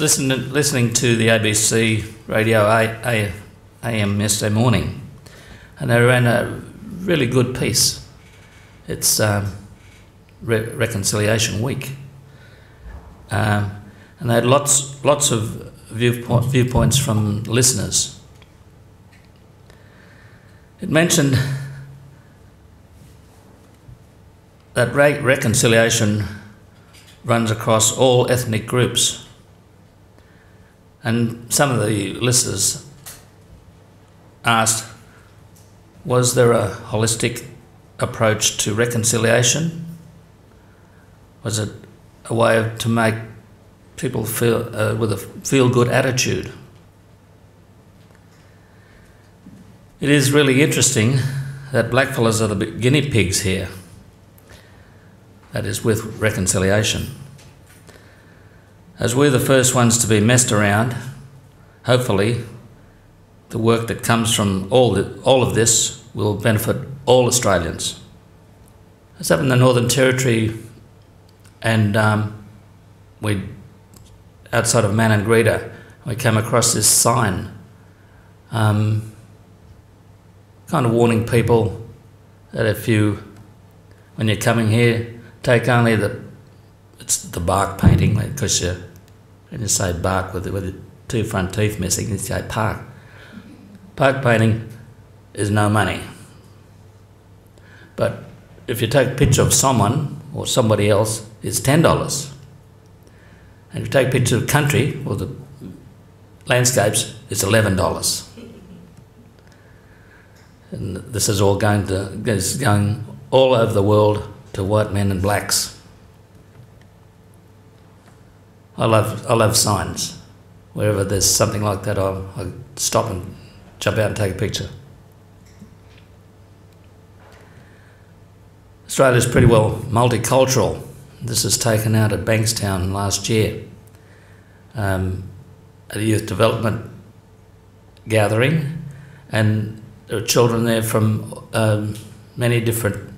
listening to the ABC radio AM yesterday morning, and they ran a really good piece. It's Reconciliation Week, and they had lots of viewpoints from listeners. It mentioned that reconciliation runs across all ethnic groups, and some of the listeners asked, was there a holistic approach to reconciliation? Was it a way to make people feel with a feel-good attitude? It is really interesting that blackfellas are the guinea pigs here. That is, with reconciliation. As we're the first ones to be messed around, hopefully the work that comes from all of this will benefit all Australians. I was up in the Northern Territory, and outside of Maningrida, we came across this sign kind of warning people that when you're coming here, take only it's the bark painting, because when you say bark with the two front teeth missing, you say park. Park painting is no money. But if you take a picture of someone or somebody else, it's $10. And if you take a picture of country or the landscapes, it's $11. And this is all going all over the world to white men and blacks. I love signs. Wherever there's something like that, I stop and jump out and take a picture. Australia's pretty well multicultural. This was taken out at Bankstown last year at a youth development gathering, and there are children there from many different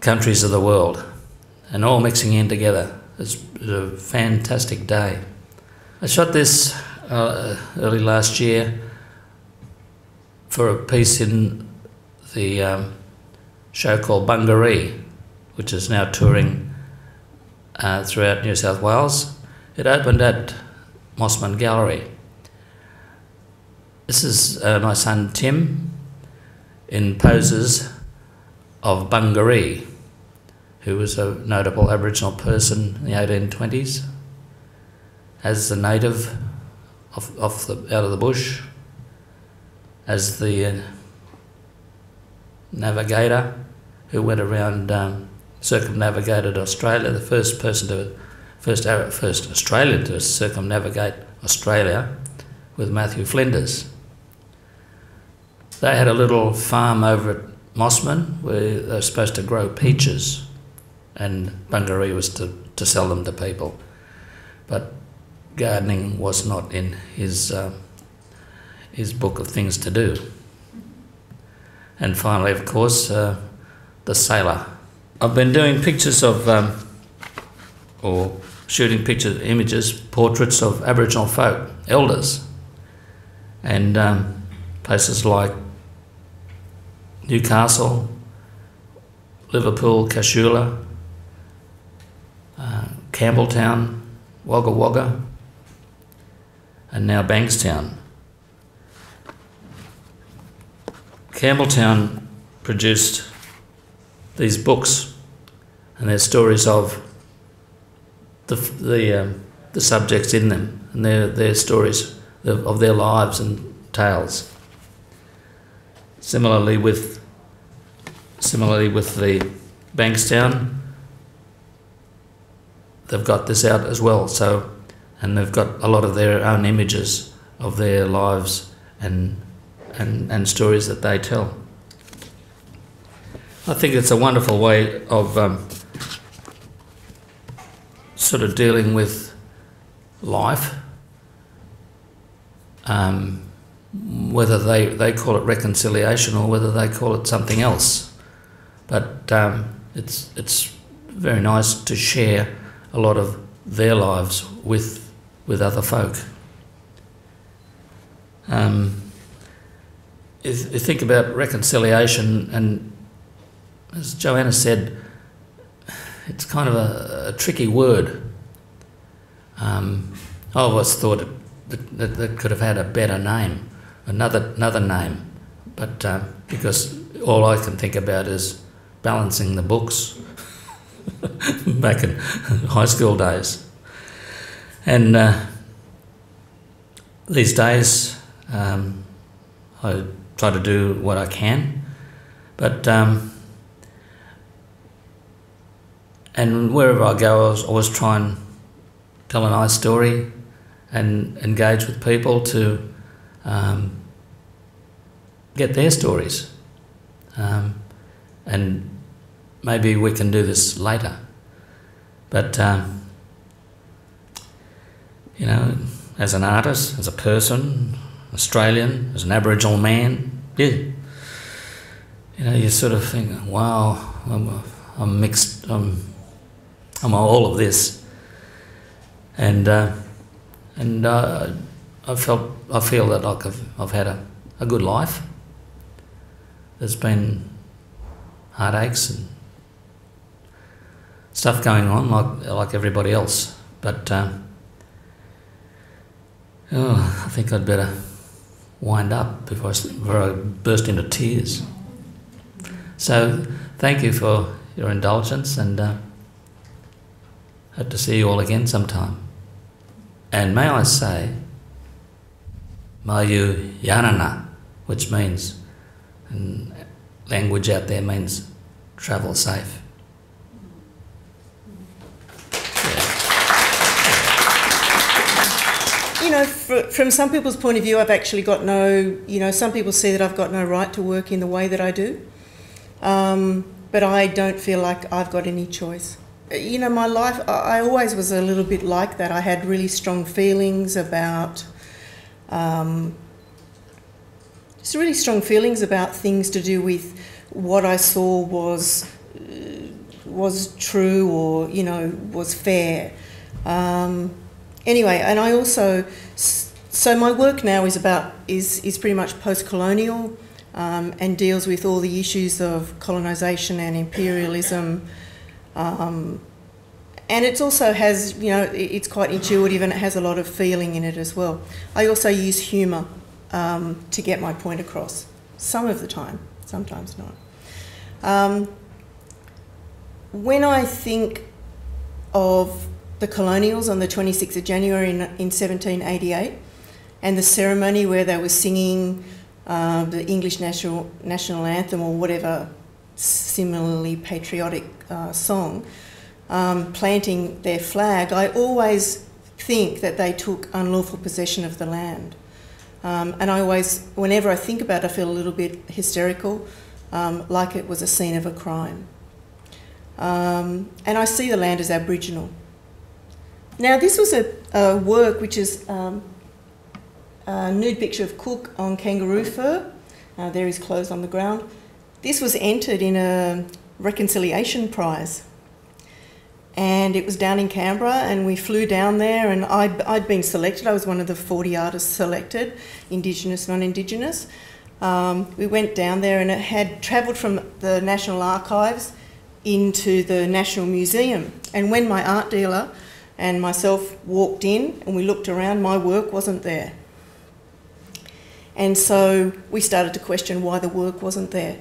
countries of the world, and all mixing in together. It was a fantastic day. I shot this early last year for a piece in the show called Bungaree, which is now touring throughout New South Wales. It opened at Mossman Gallery. This is my son Tim in poses of Bungaree, who was a notable Aboriginal person in the 1820s, as the native out of the bush, as the navigator who went around, circumnavigated Australia, the first Australian to circumnavigate Australia, with Matthew Flinders. They had a little farm over at Mossman where they were supposed to grow peaches, and Bungaree was to sell them to people. But gardening was not in his book of things to do. And finally, of course, the sailor. I've been doing pictures of, or shooting images, portraits of Aboriginal folk, elders, and places like Newcastle, Liverpool, Casula, Campbelltown, Wagga Wagga, and now Bankstown. Campbelltown produced these books, and they're stories of the subjects in them, and their stories of their lives and tales. Similarly with the Bankstown, they've got this out as well. So, and they've got a lot of their own images of their lives and stories that they tell. I think it's a wonderful way of sort of dealing with life, whether they call it reconciliation or whether they call it something else. But it's very nice to share a lot of their lives with other folk. You think about reconciliation, and as Joanna said, it's kind of a tricky word. I always thought that could have had a better name, another name, but because all I can think about is balancing the books back in high school days. And these days I try to do what I can, but and wherever I go, I always try and tell a nice story and engage with people to get their stories. And maybe we can do this later. But, you know, as an artist, as a person, Australian, as an Aboriginal man, yeah, you know, you sort of think, wow, I'm mixed, I'm all of this. And I feel that like I've had a good life. There's been heartaches and stuff going on like everybody else, but I think I'd better wind up before I burst into tears. So thank you for your indulgence, and hope to see you all again sometime. And may I say, Mayu Yanana, which means, in language out there means travel safe. You know, from some people's point of view, I've actually got no, you know, some people say that I've got no right to work in the way that I do, but I don't feel like I've got any choice. You know, my life, I always was a little bit like that. I had really strong feelings about, just really strong feelings about things to do with what I saw was true or, you know, was fair. Anyway, and I also, so my work now is pretty much post-colonial and deals with all the issues of colonisation and imperialism. And it also has, you know, it's quite intuitive and it has a lot of feeling in it as well. I also use humour to get my point across, some of the time, sometimes not. When I think of the colonials on the 26th of January in 1788 and the ceremony where they were singing the English national anthem or whatever similarly patriotic song, planting their flag, I always think that they took unlawful possession of the land. And I always, whenever I think about it, I feel a little bit hysterical, like it was a scene of a crime. And I see the land as Aboriginal. Now, this was a work which is a nude picture of Cook on kangaroo fur. There is clothes on the ground. This was entered in a reconciliation prize. And it was down in Canberra, and we flew down there, and I'd been selected. I was one of the 40 artists selected, Indigenous, non-Indigenous. We went down there, and it had travelled from the National Archives into the National Museum. And when my art dealer and myself walked in and we looked around, my work wasn't there. And so we started to question why the work wasn't there.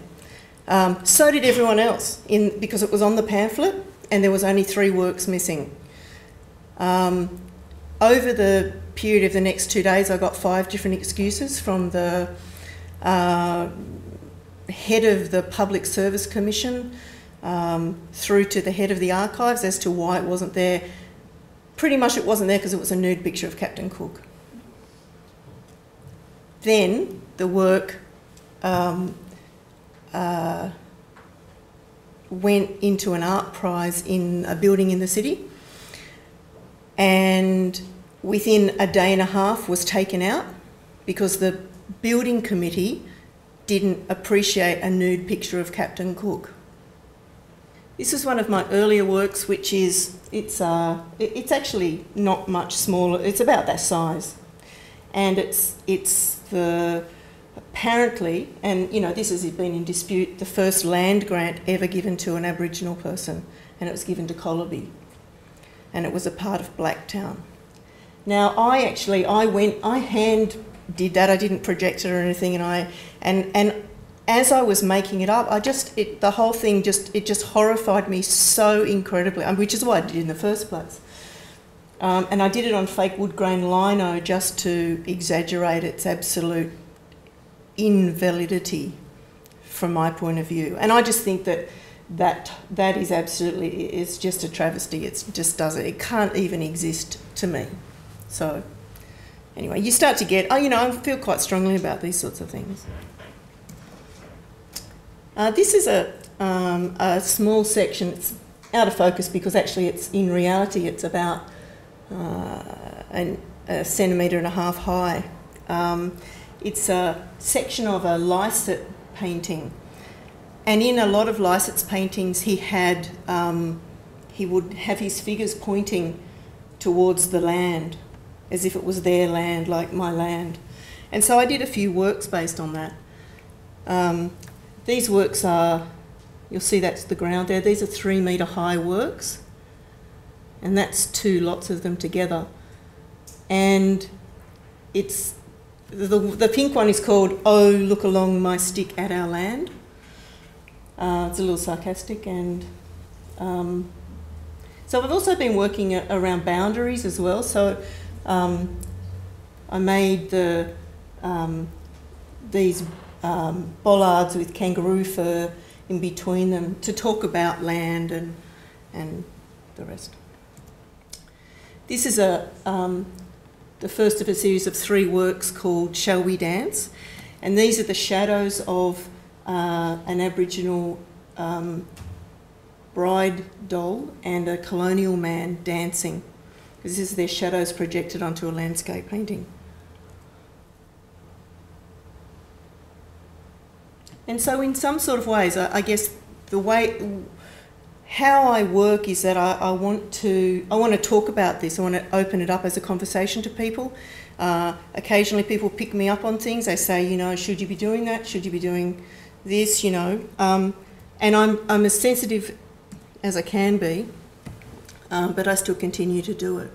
So did everyone else, because it was on the pamphlet and there was only 3 works missing. Over the period of the next 2 days, I got 5 different excuses from the head of the Public Service Commission through to the head of the archives as to why it wasn't there. Pretty much it wasn't there because it was a nude picture of Captain Cook. Then the work went into an art prize in a building in the city, and within a day and a half was taken out because the building committee didn't appreciate a nude picture of Captain Cook. This is one of my earlier works, which is, it's actually not much smaller, it's about that size. And it's the, apparently, and you know, this has been in dispute, the first land grant ever given to an Aboriginal person, and it was given to Colloby. And it was a part of Blacktown. Now, I hand did that, I didn't project it or anything, and as I was making it up, the whole thing just horrified me so incredibly, which is why I did it in the first place. And I did it on fake wood grain lino just to exaggerate its absolute invalidity from my point of view. And I just think that is absolutely, it's just a travesty. It just doesn't, it can't even exist to me. So anyway, you start to get, I feel quite strongly about these sorts of things. This is a small section. It's out of focus because actually in reality it's about a centimetre and a half high. It's a section of a Lycett painting. And in a lot of Lycett's paintings he would have his figures pointing towards the land, as if it was their land, like my land. And so I did a few works based on that. These works are, you'll see that's the ground there, these are 3 metre high works, and that's 2 lots of them together. And it's, the pink one is called "Oh, Look Along My Stick at Our Land." It's a little sarcastic, and so I've also been working around boundaries as well. So I made these bollards with kangaroo fur in between them to talk about land and the rest. This is the first of a series of 3 works called "Shall We Dance?" And these are the shadows of an Aboriginal bride doll and a colonial man dancing. This is their shadows projected onto a landscape painting. And so in some sort of ways, I guess how I work is that I want to talk about this. I want to open it up as a conversation to people. Occasionally people pick me up on things. They say, should you be doing that? Should you be doing this? And I'm as sensitive as I can be, but I still continue to do it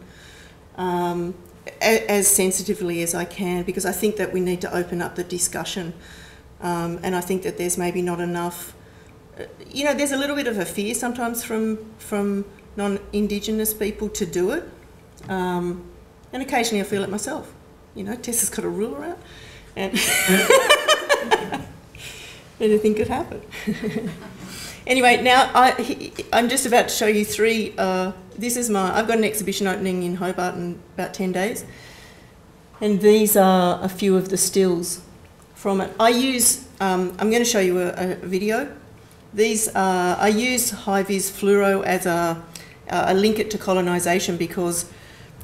as sensitively as I can, because I think that we need to open up the discussion. And I think that there's maybe not enough, there's a little bit of a fear sometimes from non-Indigenous people to do it. And occasionally I feel it myself. Tessa's got a ruler out and anything could happen. Anyway, now I'm just about to show you 3, I've got an exhibition opening in Hobart in about 10 days. And these are a few of the stills from it. I'm going to show you a video. I use high-vis fluoro as a link it to colonisation, because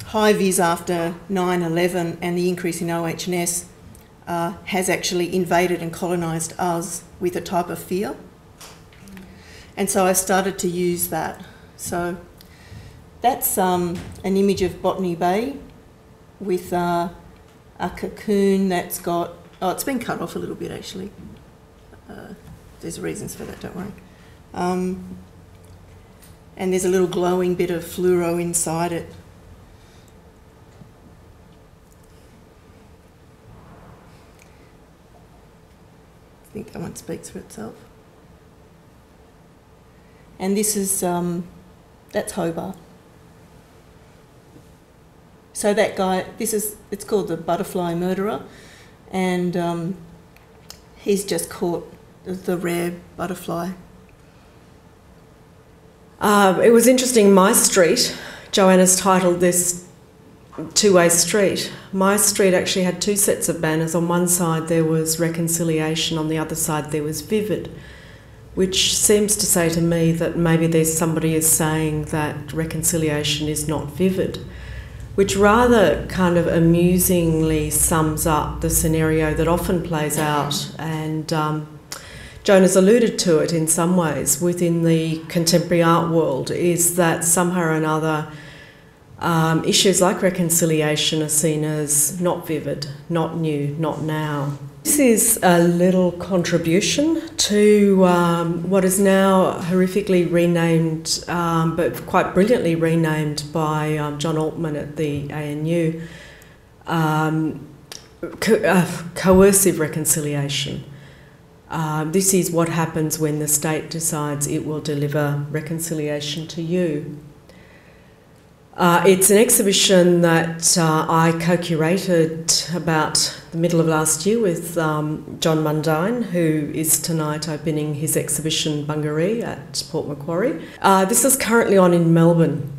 high-vis after 9/11 and the increase in OH&S has actually invaded and colonised us with a type of fear. And so I started to use that. So that's an image of Botany Bay with a cocoon that's got, it's been cut off a little bit actually. There's reasons for that, don't worry. And there's a little glowing bit of fluoro inside it. I think that one speaks for itself. And this is, that's Hobart. So that guy, it's called the Butterfly Murderer, and he's just caught the rare butterfly. It was interesting, my street, Joanna's titled this two-way street. My street actually had 2 sets of banners. On one side there was reconciliation, on the other side there was vivid, which seems to say to me that maybe there's somebody is saying that reconciliation is not vivid, which rather kind of amusingly sums up the scenario that often plays out. And Joan has alluded to it in some ways within the contemporary art world, is that somehow or another issues like reconciliation are seen as not vivid, not new, not now. This is a little contribution to what is now horrifically renamed, but quite brilliantly renamed by John Altman at the ANU, coercive reconciliation. This is what happens when the state decides it will deliver reconciliation to you. It's an exhibition that I co-curated about the middle of last year with John Mundine, who is tonight opening his exhibition Bungaree at Port Macquarie. This is currently on in Melbourne,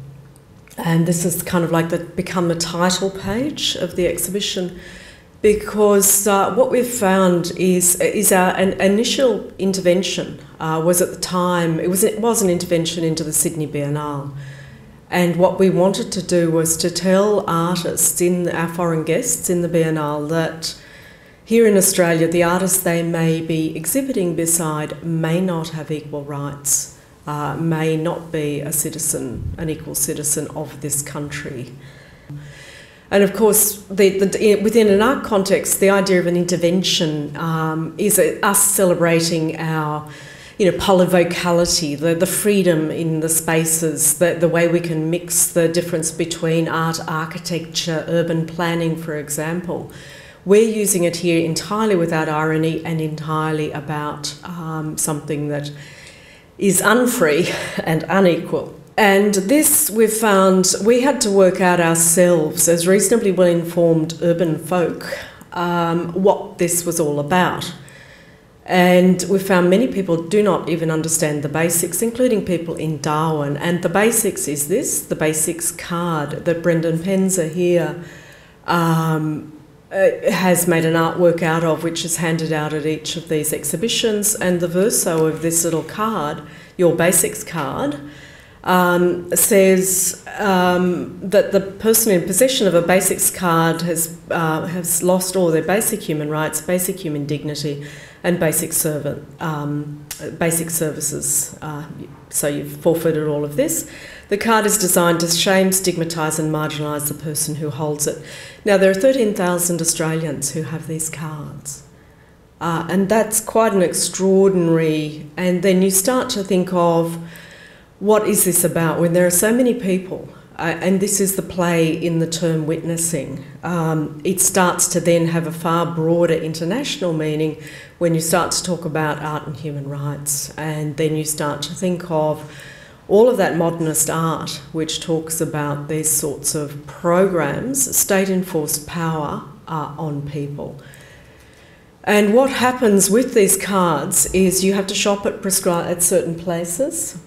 and this is kind of like become the title page of the exhibition, because what we've found is an initial intervention was at the time, it was an intervention into the Sydney Biennale. And what we wanted to do was to tell artists, our foreign guests in the Biennale, that here in Australia, the artists they may be exhibiting beside may not have equal rights, may not be an equal citizen of this country. And of course, within an art context, the idea of an intervention is us celebrating our polyvocality, the freedom in the spaces, the way we can mix the difference between art, architecture, urban planning, for example. We're using it here entirely without irony and entirely about something that is unfree and unequal. And this we've found we had to work out ourselves as reasonably well-informed urban folk what this was all about. And we found many people do not even understand the basics, including people in Darwin. And the basics is this, the basics card that Brendan Penzer here has made an artwork out of, which is handed out at each of these exhibitions. And the verso of this little card, your basics card, says that the person in possession of a basics card has lost all their basic human rights, basic human dignity, and basic services. So you've forfeited all of this. The card is designed to shame, stigmatise and marginalise the person who holds it. Now, there are 13,000 Australians who have these cards. And that's quite an extraordinary... And then you start to think of, what is this about when there are so many people? And this is the play in the term witnessing. It starts to then have a far broader international meaning when you start to talk about art and human rights. And then you start to think of all of that modernist art which talks about these sorts of programs, state-enforced power on people. And what happens with these cards is you have to shop at certain places.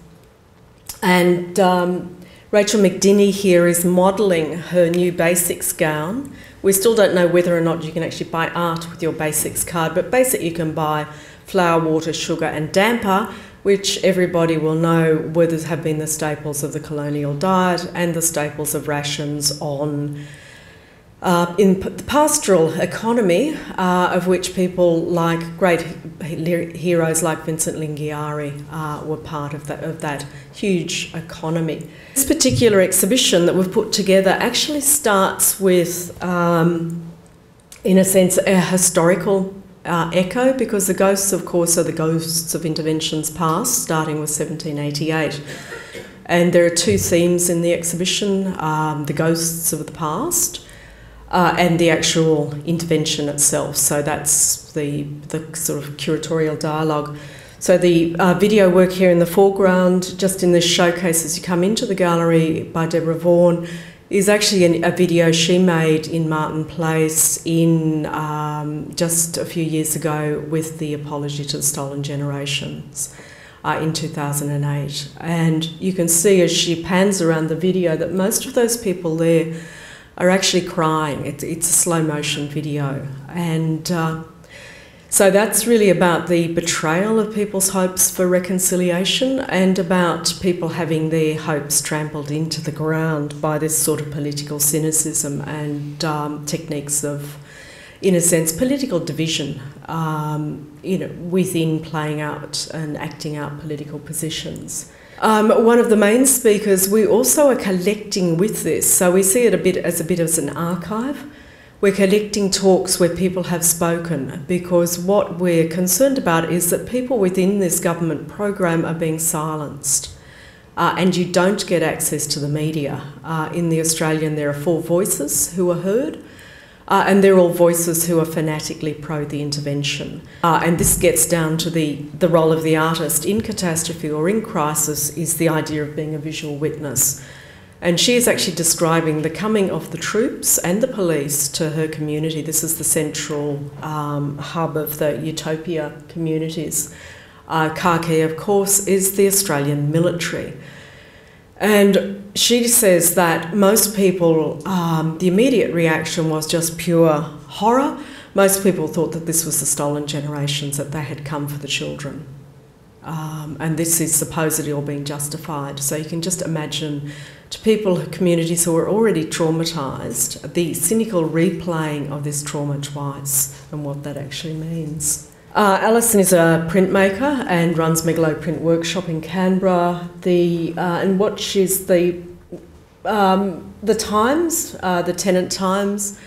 And Rachel McDinney here is modelling her new basics gown. We still don't know whether or not you can actually buy art with your basics card, but basically you can buy flour, water, sugar and damper, which everybody will know have been the staples of the colonial diet and the staples of rations in the pastoral economy, of which people like great heroes like Vincent Lingiari were part of that huge economy. This particular exhibition that we've put together actually starts with, in a sense, a historical echo, because the ghosts, of course, are the ghosts of interventions past, starting with 1788. And there are two themes in the exhibition, the ghosts of the past, and the actual intervention itself. So that's the sort of curatorial dialogue. So the video work here in the foreground, just in this showcase as you come into the gallery by Deborah Vaughan, is actually a video she made in Martin Place in just a few years ago with the Apology to the Stolen Generations in 2008. And you can see as she pans around the video that most of those people there are actually crying. It's a slow motion video. And so that's really about the betrayal of people's hopes for reconciliation and about people having their hopes trampled into the ground by this sort of political cynicism and techniques of in a sense, political division, within playing out and acting out political positions. One of the main speakers, we also are collecting with this, so we see it as a bit as an archive. We're collecting talks where people have spoken, because what we're concerned about is that people within this government program are being silenced, and you don't get access to the media. In the Australian, there are 4 voices who are heard, and they're all voices who are fanatically pro the intervention. And this gets down to the role of the artist in catastrophe or in crisis, is the idea of being a visual witness. And she is actually describing the coming of the troops and the police to her community. This is the central hub of the Utopia communities. Khaki, of course, is the Australian military. And she says that most people, the immediate reaction was just pure horror. Most people thought that this was the stolen generations, that they had come for the children. And this is supposedly all being justified. So you can just imagine, to people, communities who are already traumatised, the cynical replaying of this trauma twice and what that actually means. Alison is a printmaker and runs Megalo Print Workshop in Canberra. And watches the Times, the Tenant Times,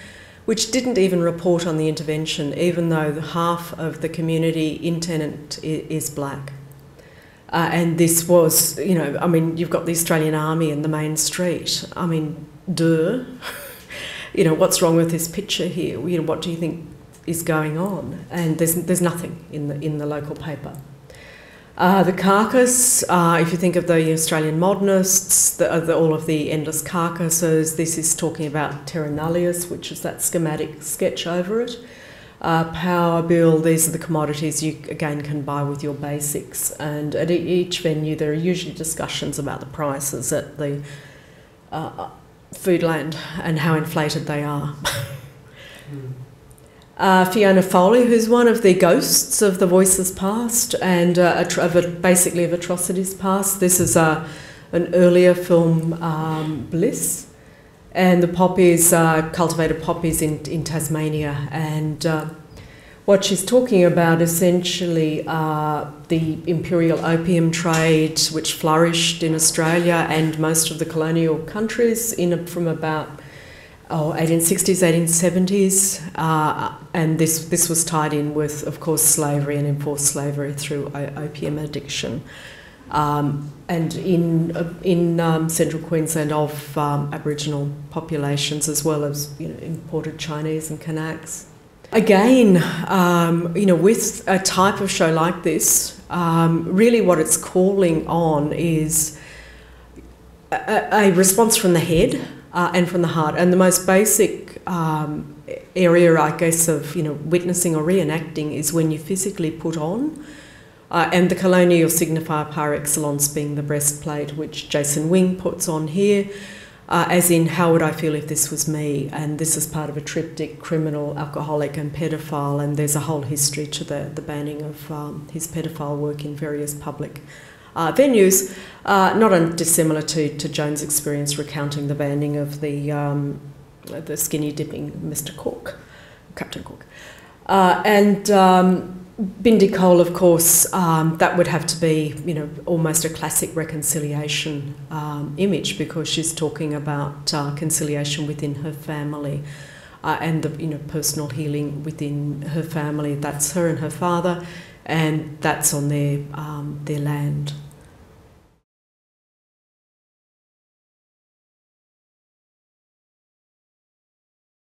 which didn't even report on the intervention, even though half of the community in Tenant is black. And this was, you've got the Australian Army in the main street. What's wrong with this picture here? What do you think is going on? And there's nothing in the local paper. The carcass, if you think of the Australian modernists, all of the endless carcasses, this is talking about terra nullius, which is that schematic sketch over it. Power bill, these are the commodities you again can buy with your basics, and at each venue there are usually discussions about the prices at the Foodland and how inflated they are. Fiona Foley, who's one of the ghosts of the Voices Past and basically of atrocities past. This is an earlier film, Bliss, and the poppies, cultivated poppies in Tasmania. And what she's talking about essentially the imperial opium trade, which flourished in Australia and most of the colonial countries from about 1860s, 1870s, and this was tied in with, of course, slavery and enforced slavery through opium addiction, and in central Queensland of Aboriginal populations, as well as imported Chinese and Kanaks. Again, with a type of show like this, really what it's calling on is a response from the head. And from the heart. And the most basic area, I guess, of witnessing or reenacting is when you physically put on, and the colonial signifier par excellence being the breastplate, which Jason Wing puts on here, as in, how would I feel if this was me? And this is part of a triptych: criminal, alcoholic and pedophile, and there's a whole history to the banning of his pedophile work in various public venues, not dissimilar to Joan's experience recounting the banning of the skinny dipping Mr. Cook, Captain Cook. And Bindi Cole, of course, that would have to be, almost a classic reconciliation image, because she's talking about conciliation within her family and the personal healing within her family. That's her and her father, and that's on their land.